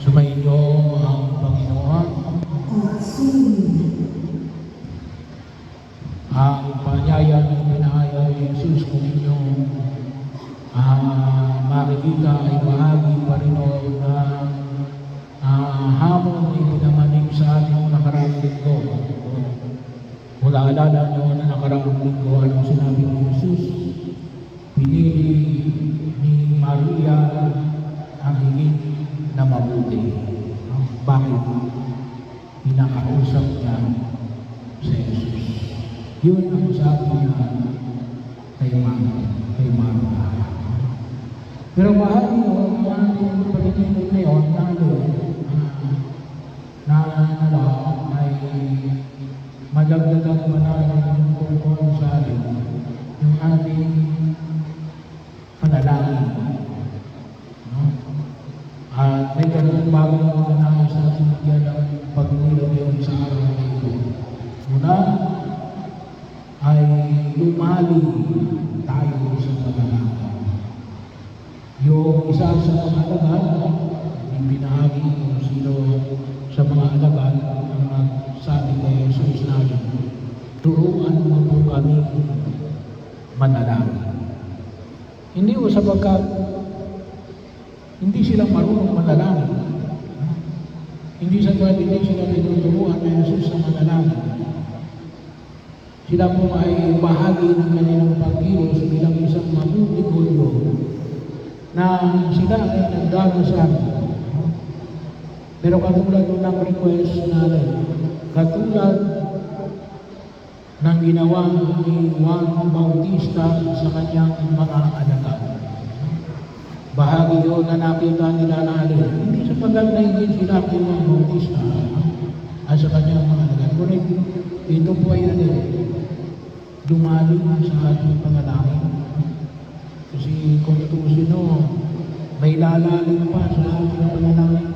Sumainyo ang Panginoon. Ang panyaya ng pinahaya ni Jesus kung inyong makikita ay bahagi pa rin ng hamon na ipinamanig sa ating nakaraang linggo. Kung naalala nyo na nakaraang linggo, anong sinabi ni Jesus? Pinili ni Maria ang higit na mabuti. Bakit? Pinakausap niya sa Jesus. Yun ang sabi niya kay Martha. Pero bahagi o ang ating pag-ibig ngayon ay madagdagan pa natin yung tungkol sa atin, yung ating panalangin. At may ganun bagong mga sa ating bigyan ng pag-ibig ngayon sa araw na ito. Una, ay lumali tayo sa panalangin. Yung isa sa mga alagad, yung binahagi kung sino sa mga alagad ang nagsabi kay Jesus natin, turuan mo po kami manalangin. Hindi o sapagkat hindi sila marunong manalangin. Hindi sapagkat hindi sila tinuturuan ng Jesus sa manalangin. Sila po ay bahagi ng kanilang pagkilos bilang isang mabuting hulyo na sila ay nagdarasal. Pero katulad ng request natin, katulad ng ginawa ni Juan Bautista sa kanyang mga alagad. Bahagi yun na nakita nila natin. Hindi sapagkat na hindi sila kay Juan Bautista at sa kanyang mga alagad. Ngunit ito po ay lumalim sa ating panalangin. Kasi kung tutusin may lalalim pa sa ating panalangin.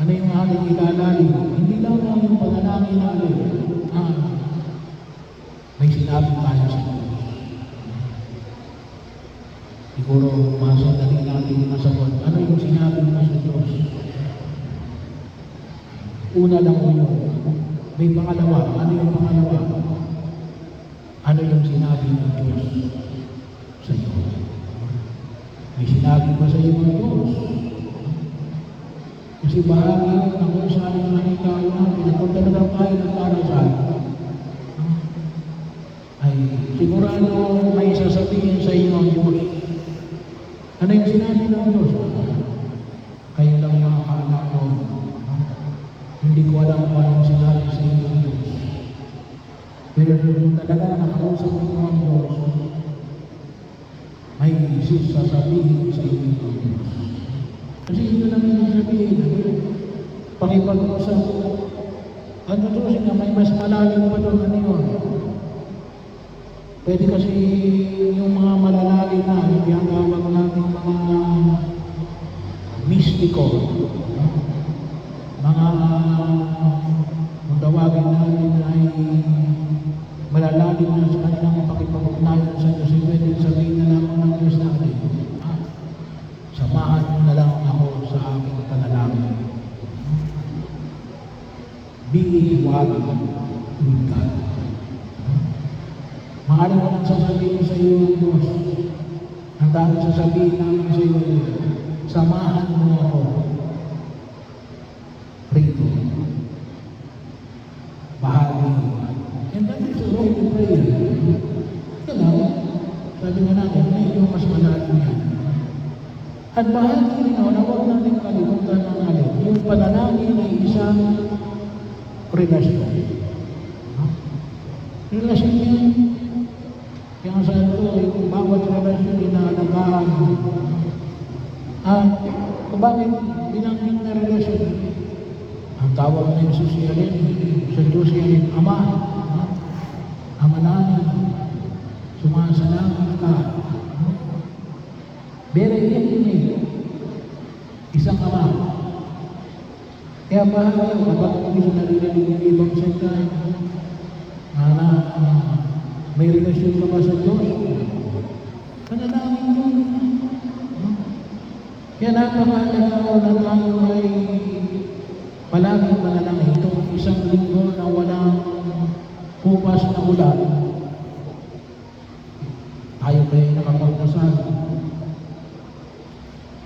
Ano yung ating ilalalim? Hindi lang yung panalangin natin. May sinabi tayo sa Diyos. Siguro masadali natin masagot. Ano yung sinabi mo sa Diyos? Una lang mo yun. May pangalawa. Ano yung pangalawa? Ano yung sinabi ng Diyos sa iyo? May sinabi ba sa iyo ng Diyos? Kasi bahagi ng kung saan yung nakikao natin, kung talagang tayo nagdarasal, ay sigurado may sasabihin sa iyo ang Diyos. Ano yung sinabi ng Diyos? Kayo lang makakaalam ko. Hindi ko alam kung anong sinabi sa iyo ng Diyos. Pero kung talaga nakausap mo ang Diyos, may sasabihin sa iyo ng Diyos. Kasi ito lang yung sabihin, pakipag-usap. Ang tutusin na may mas malalim pa doon ano yun. Pwede kasi yung mga malalalim na, hindi ang tawag natin mga mistiko. Mga kung tawagin natin ay malalalim na sa kanilang pakipag-ugnayan sa Diyos. Pwede sabihin na lang ng Diyos natin, samahan mo na lang ako sa aking panalangin. Bihiwag with God. Maaari ko nang sasabihin sa iyo ng Diyos. Ang dami sasabihin namin sa iyo, samahan mo ako rito. Bahagi. And that is a way to pray. Sabi nga natin, medyo mas malalim yan. At bahagi rin na huwag natin kalimutan ng alin. Yung panalangin ay isang relasyon. Relasyon yan. Kaya sa ito, yung bawat relasyon inaalagaan. At bakit binanggit na relasyon? Ang tawag na yung sosiyalin, sa Diyos yan, Ama. Ama namin. Sumasalangit ka. Very intimate. Isang Ama. Kaya bahagi kapag hindi sa naririnig ng ibang salita, may relasyon ka ba sa Diyos? Panalangin mo. Kaya napakahalaga na tayo ay palaging manalangin. Itong isang linggo na walang kupas na ulan, tayo kayo nakapagdasal.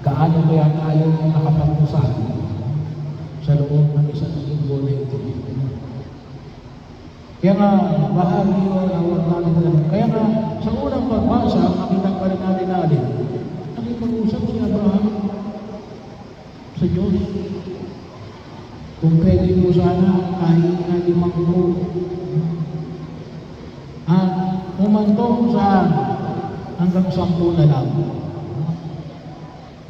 Gaano kaya tayo nakapagdasal sa loob ng isang linggo na ito? Kaya nga, bahagi yun ang huwag natin natin. Kaya nga, sa unang pagbasa, makita pa rin natin nakipag-usap si Abraham sa Diyos. Kung pwede mo sana, kahit na 5 at umantong saan hanggang 10 na lang.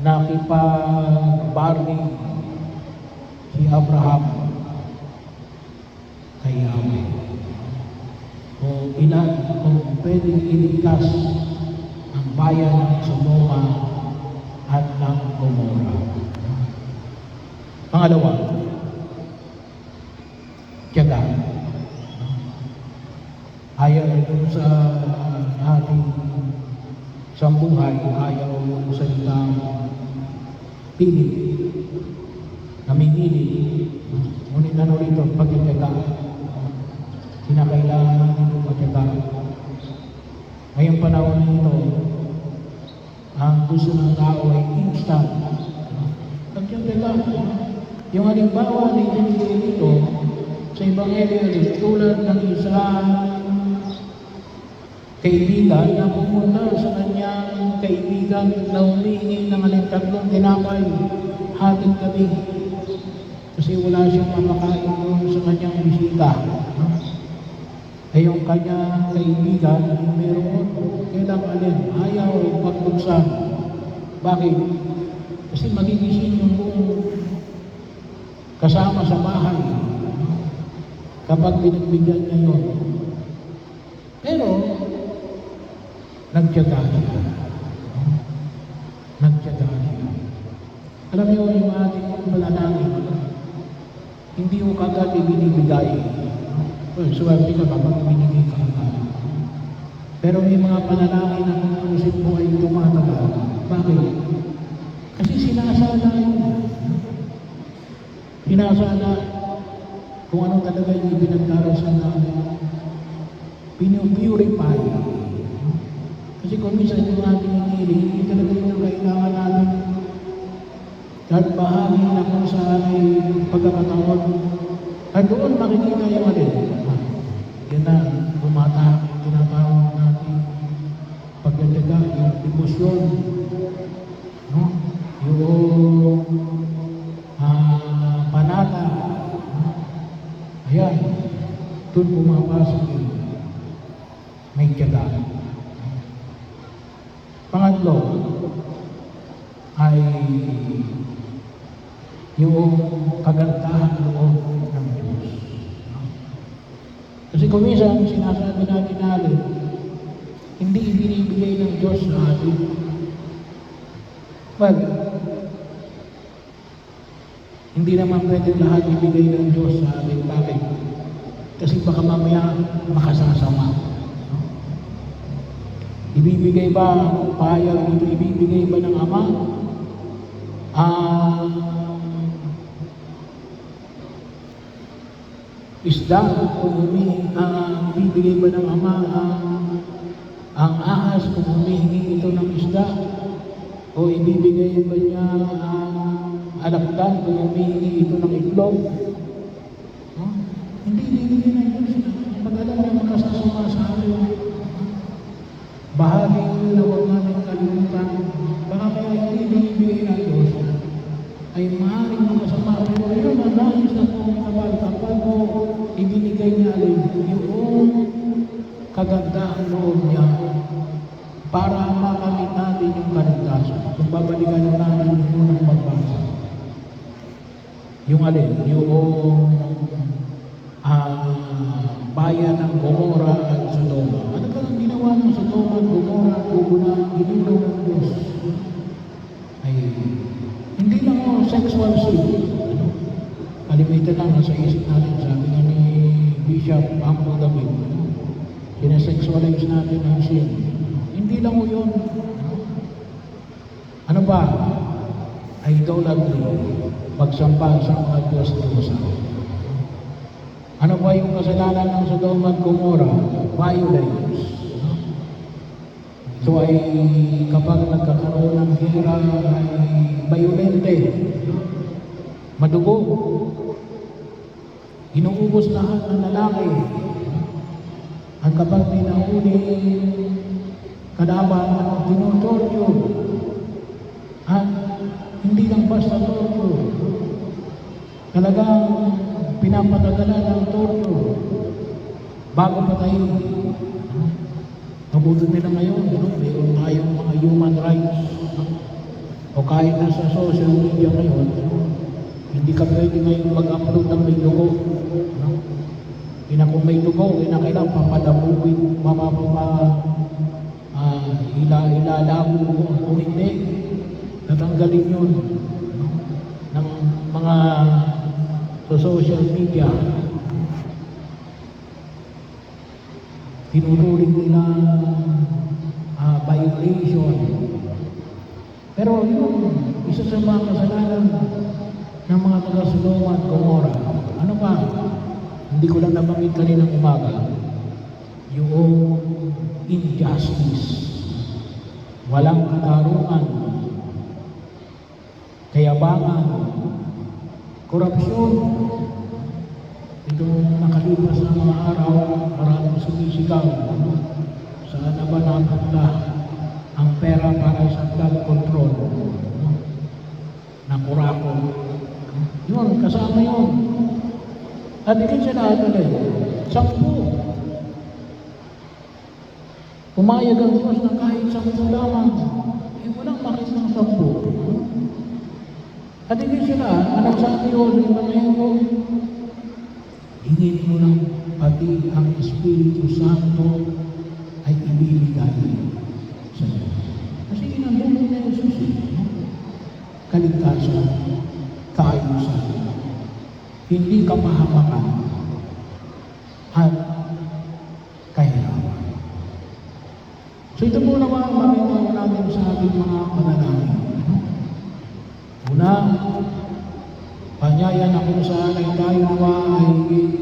Nakipag-bargain si Abraham kay Yahweh. Kung ilan, kung pwedeng iligtas ang bayan ng Sodoma at ng Gomorra. Pangalawa, tiyaga. Ayaw ito sa ating sambuhay, ayaw yung salitang pilit, namimili. Ngunit ano rito, pagtitiyaga. Kinakailangan natin yung pagtitiyaga. Ngayong panahon nito, ang gusto ng tao ay instant. Pagtitiyaga. Yung halimbawa na ibinigay dito sa Ebanghelyo, tulad ng isang kaibigan na pumunta sa kanyang kaibigan na humihingi ng 3 tinapay hating gabi kasi wala siyang mapakain doon sa kanyang bisita. Ay yung kanyang kaibigan meron kailangan ayaw pagbuksan. Bakit? Kasi magigising yung buong kasama sa bahay kapag pinagbigyan niya yun. Pero nagtiyaga siya. Nagtiyaga siya. Alam niyo yung ating panalangin, hindi mo kagad ibinibigay. Well, swerte ka kapag ibinigay ka kagad. Pero may mga panalangin na kung isip mo ay tumatagal. Bakit? Kasi sinasala yun. Sinasala kung ano talaga yung ibinagdarasan natin. Pinupurify. Kasi kung minsan yung ating hinihiling, hindi talaga yung kailangan natin. Kahit bahagi na kung saan ay pagkakataon. At doon makikita yung alin. Yan na, bumata, tinatawag natin. Pagdadaga, yung emosyon. No? Yung panata. Ayan, doon pumapasok yun. May tiyaga. Pangatlo ay yung kagandahan loob ng Diyos. Kasi kung minsan, sinasabi natin, hindi ibinibigay ng Diyos sa atin. Well, hindi naman pwede lahat ibigay ng Diyos sa atin. Bakit? Kasi baka mamaya makasasama. Ibibigay ba ang payag dito? Ibibigay ba ng Ama? Isda, kung ibibigay ba ng Ama ang ahas kung humihingi ito ng isda? O ibibigay ba niya alakdan kung humihingi ito ng itlog? Hindi ibibigay ng Diyos. Pag alam niya makasasama sa atin, bahagi na huwag namin kalimutan. Baka kaya hindi binibigay ng Diyos ay maaaring makasama. Pero yun ang nais na po minabal kapag mo ibinigay niya alin yung kagandahan loob niya para makamit natin yung kaligtasan. Kung babalikan natin yung unang magbasa. Yung alin, yung bayan ng Gomorra at Sodoma. Ano ba ang ginawa ng Sodoma at Gomorra at Gomorra ang ginawa ng Diyos? Ay, hindi lang sexual sin. Kalimitan lang nasa isip natin. Sabi nga ni Bishop Ambo David, sinasexualize natin ang sin. Hindi lang yun. Ano ba? idolatry, pagsamba sa mga Diyos-Diyosan. Ano ba yung kasalanan ng Sodoma at Gomorrah? Violence. Ito ay kapag nagkakaroon ng hira ay violente, madugo, inuubos lahat ng lalaki. At kapag may nahuli kalaban, tinutorture. At hindi lang basta torture, talagang pinapatagalan ng torture bago patayin. Mabuti nila ngayon, mayroon tayong mga human rights. O kahit nasa social media ngayon, hindi ka pwede ngayon mag-upload ng may dugo. Kung may dugo, kailangan papadabuin, ilalabo mo. Kung hindi, tatanggalin yun ng mga sa social media. Tinuturing nila violation. Pero yun, isa sa mga kasalanan ng mga taga-Sodoma at Gomorrah. Ano pa? Hindi ko lang nabanggit kaninang umaga. Yung injustice. Walang katarungan. Kayabangan. Korupsyon. Itong nakalipas na mga araw, maraming sumisigaw. Saan na ba napunta ang pera para sa flood control? Nakurako. Yun, kasama yun. At ikin sila atuloy. 10. Pumayag ang Diyos na kahit 10 lamang. Walang makit ng 10. At ikin sila, anong sabi ko sa Ebanghelyo? Hingin mo lang pati ang Espiritu Santo ay ibibigay sa iyo. Kasi inandun na Jesus, kaligtasan, kaayusan, hindi kapahamakan, at kahirapan. So ito po naman makita natin sa ating mga panalangin. Una, panyaya na kung saan ay tayo nawa ay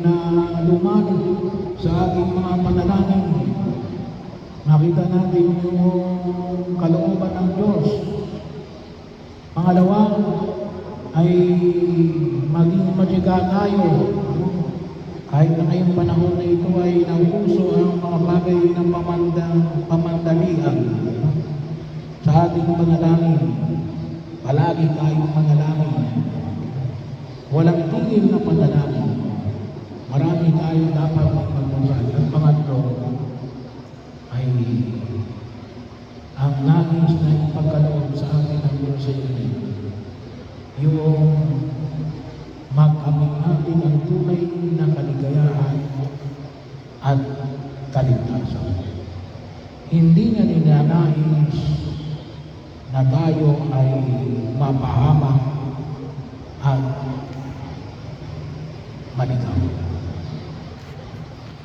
na lumano sa ating mga panalangin. Nakita natin yung kalooban ng Diyos. Pangalawa, ay maging matyaga tayo. Kahit na ngayong panahon na ito ay nauuso ang mga bagay ng pamandalian sa ating panalangin. Palagi tayong panalangin. Walang tigil na panalangin. Marami tayo dapat magpagdasal. Ang pangatlo ay ang nais na ipagkaloob sa atin ng Diyos sa iyo. Yung magkamit natin ang tunay na kaligayahan at kaligtasan. Hindi niya ninanais na tayo ay mapahamak at maligaw.